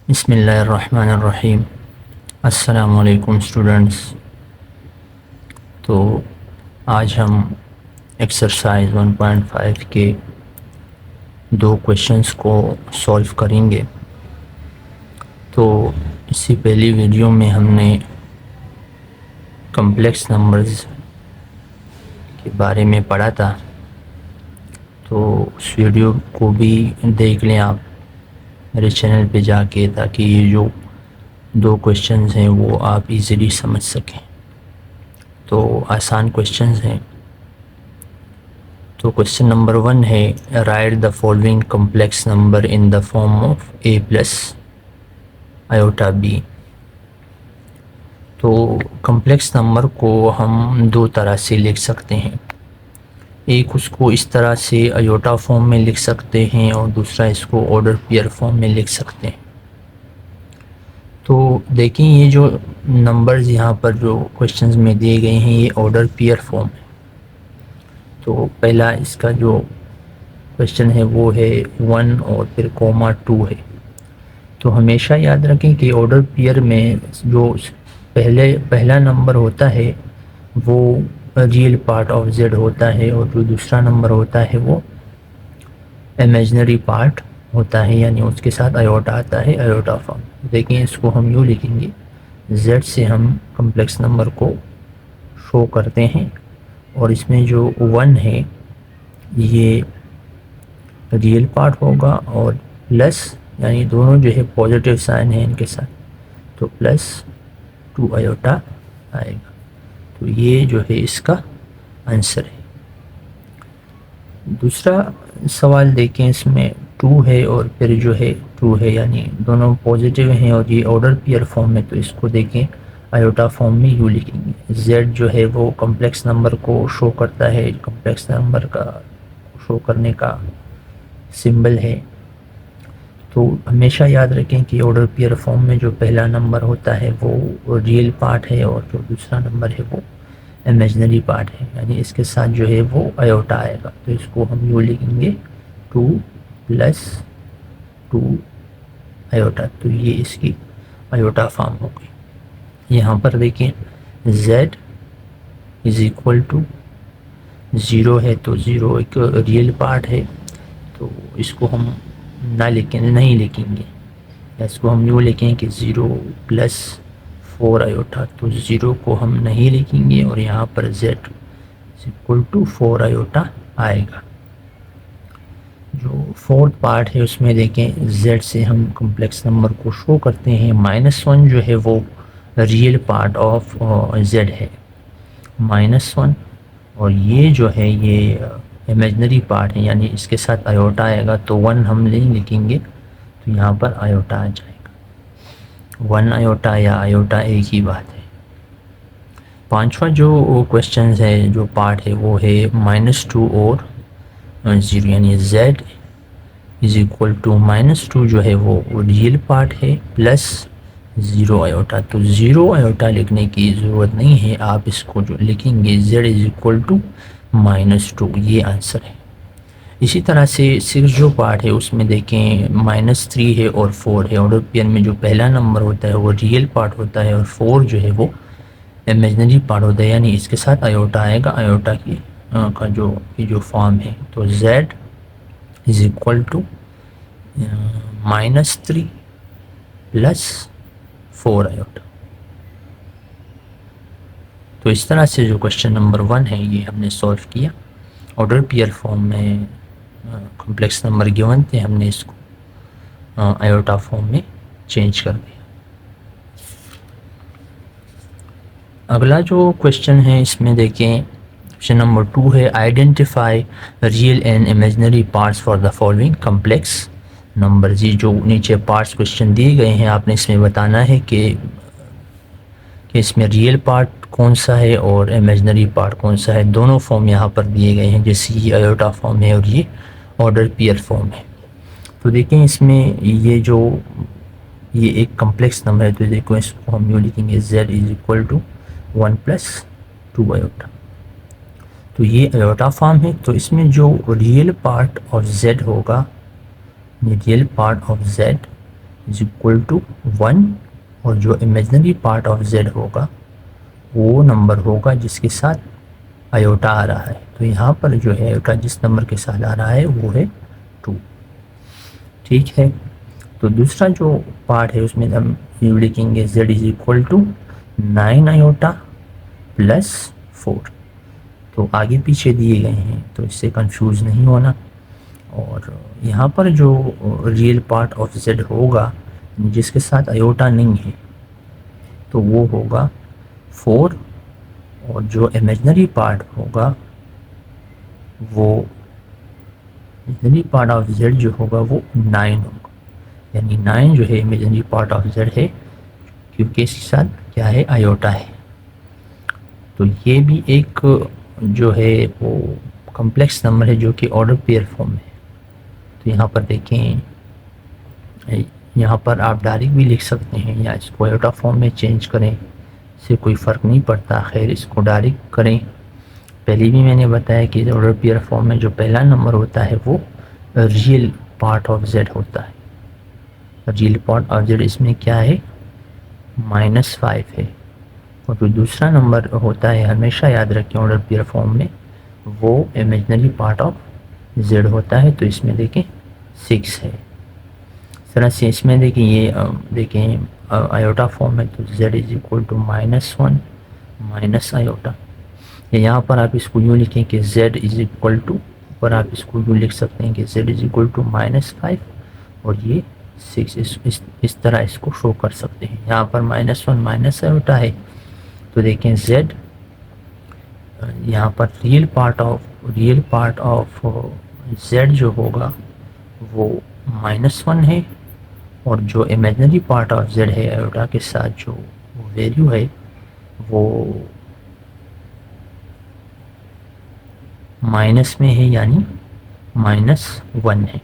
बिस्मिल्लाहिर्रहमानिर्रहीम। अस्सलामुअलैकुम स्टूडेंट्स। तो आज हम एक्सरसाइज 1.5 के दो क्वेश्चंस को सॉल्व करेंगे। तो इससे पहली वीडियो में हमने कम्प्लेक्स नंबर्स के बारे में पढ़ा था, तो उस वीडियो को भी देख लें आप मेरे चैनल पे जाके, ताकि ये जो दो क्वेश्चंस हैं वो आप इजीली समझ सकें। तो आसान क्वेश्चंस हैं। तो क्वेश्चन नंबर 1 है, right the following complex number in the form of a plus iota b। तो कम्प्लेक्स नंबर को हम दो तरह से लिख सकते हैं। एक उसको इस तरह से आयोटा फॉर्म में लिख सकते हैं और दूसरा इसको ऑर्डर पेयर फॉर्म में लिख सकते हैं। तो देखें, ये जो नंबर्स यहाँ पर जो क्वेश्चंस में दिए गए हैं ये ऑर्डर पेयर फॉर्म है। तो पहला इसका जो क्वेश्चन है वो है 1 और फिर कोमा 2 है। तो हमेशा याद रखें कि ऑर्डर पेयर में जो पहला नंबर होता है वो रियल पार्ट ऑफ z होता है और जो दूसरा नंबर होता है वो इमेजिनरी पार्ट होता है, यानी उसके साथ आयोटा आता है, आयोटा फॉर्म। देखिए, इसको हम यूँ लिखेंगे, z से हम कम्प्लेक्स नंबर को शो करते हैं और इसमें जो 1 है ये रियल पार्ट होगा और प्लस, यानी दोनों जो है पॉजिटिव साइन है इनके साथ, तो प्लस 2 आयोटा आएगा। तो ये जो है इसका आंसर है। दूसरा सवाल देखें, इसमें 2 है और फिर जो है 2 है, यानी दोनों पॉजिटिव हैं और ये ऑर्डर पेयर फॉर्म में, तो इसको देखें आयोटा फॉर्म में यूँ लिखेंगे। z जो है वो कम्प्लेक्स नंबर को शो करता है, कम्प्लेक्स नंबर का शो करने का सिंबल है। तो हमेशा याद रखें कि ऑर्डर पेयर फॉर्म में जो पहला नंबर होता है वो रियल पार्ट है और जो दूसरा नंबर है वो इमेजिनरी पार्ट है, यानी इसके साथ जो है वो आयोटा आएगा। तो इसको हम यूँ लिखेंगे 2 प्लस 2 आयोटा। तो ये इसकी आयोटा फॉर्म हो गई। यहाँ पर देखें z इज़ इक्वल टू 0 है, तो 0 एक रियल पार्ट है, तो इसको हम नहीं लिखेंगे, इसको हम यूँ लिखें कि 0 प्लस 4 आयोटा। तो 0 को हम नहीं लिखेंगे और यहाँ पर z इक्वल टू 4 आयोटा आएगा। जो फोर्थ पार्ट है उसमें देखें, z से हम कम्प्लेक्स नंबर को शो करते हैं। -1 जो है वो रियल पार्ट ऑफ z है, -1, और ये जो है ये इमेजिनरी पार्ट है, यानी इसके साथ आयोटा आएगा। तो 1 हम नहीं लिखेंगे, तो यहाँ पर आयोटा आ जाएगा। 1 आयोटा या आयोटा एक ही बात है। पांचवा जो क्वेश्चन है, जो पार्ट है वो है -2 और 0, यानी z इज़ इक्वल टू -2 जो है वो रियल पार्ट है प्लस 0 आयोटा। तो 0 आयोटा लिखने की ज़रूरत नहीं है, आप इसको जो लिखेंगे z इज़ इक्वल टू -2, ये आंसर है। इसी तरह से 6 जो पार्ट है उसमें देखें -3 है और 4 है। ऑर्डर पेयर में जो पहला नंबर होता है वो रियल पार्ट होता है और 4 जो है वो इमेजिनरी पार्ट होता है, यानी इसके साथ आयोटा आएगा, आयोटा की का जो फॉर्म है। तो z is equal to -3 plus 4 iota. तो इस तरह से जो क्वेश्चन नंबर 1 है ये हमने सॉल्व किया। ऑर्डर पेयर फॉर्म में कॉम्प्लेक्स नंबर गिवन थे, हमने इसको आयोटा फॉर्म में चेंज कर दिया। अगला जो क्वेश्चन है इसमें देखें, क्वेश्चन नंबर 2 है, identify real and imaginary parts for the following complex number. जी जो नीचे पार्ट्स क्वेश्चन दिए गए हैं, आपने इसमें बताना है कि इसमें रियल पार्ट कौन सा है और इमेजिनरी पार्ट कौन सा है। दोनों फॉर्म यहाँ पर दिए गए हैं, जैसे ये आयोटा फॉर्म है और ये ऑर्डर पेयर फॉर्म है। तो देखें इसमें ये एक कम्प्लेक्स नंबर है, तो देखो इसको हम यूँ लिखेंगे z is equal to 1 plus 2 iota. तो ये आयोटा फॉर्म है, तो इसमें जो रियल पार्ट ऑफ z होगा, real part of z is equal to 1 और जो इमेजनरी पार्ट ऑफ z होगा वो नंबर होगा जिसके साथ आयोटा आ रहा है। तो यहाँ पर जो है आयोटा जिस नंबर के साथ आ रहा है वो है 2। ठीक है, तो दूसरा जो पार्ट है उसमें हम यू लिखेंगे z is equal to 9 iota plus 4। तो आगे पीछे दिए गए हैं तो इससे कंफ्यूज नहीं होना। और यहाँ पर जो रियल पार्ट ऑफ z होगा जिसके साथ आयोटा नहीं है तो वो होगा 4 और जो इमेजनरी पार्ट होगा वो इमेजनरी पार्ट ऑफ z जो होगा वो 9 होगा, यानी 9 जो है इमेजनरी पार्ट ऑफ z है क्योंकि इसके साथ क्या है आयोटा है। तो ये भी एक जो है वो कॉम्प्लेक्स नंबर है जो कि ऑर्डर पेयर फॉर्म में है। तो यहाँ पर देखें, यहाँ पर आप डायरेक्ट भी लिख सकते हैं या इसको आयोटा फॉर्म में चेंज करें, इससे कोई फ़र्क नहीं पड़ता। खैर इसको डायरेक्ट करें। पहले भी मैंने बताया कि ऑर्डर पेयर फॉर्म में जो पहला नंबर होता है वो रियल पार्ट ऑफ z होता है। रियल पार्ट ऑफ z इसमें क्या है -5 है। और जो दूसरा नंबर होता है हमेशा याद रखें ऑर्डर पेयर फॉर्म में वो इमेजनरी पार्ट ऑफ z होता है। तो इसमें देखें 6 है। इस तरह से इसमें देखें ये देखें आयोटा फॉर्म में तो z is equal to -1 minus iota. यहाँ पर आप इसको यूँ लिखें कि z इज इक्वल टू, ऊपर आप इसको यूँ लिख सकते हैं कि z इज इक्वल टू -5 और ये 6। इस तरह इसको शो कर सकते हैं। यहाँ पर -1 माइनस आयोटा है तो देखें z यहाँ पर रियल पार्ट ऑफ z जो होगा वो -1 है और जो इमेजनरी पार्ट ऑफ z है आयोटा के साथ जो वैल्यू है वो माइनस में है यानी -1 है।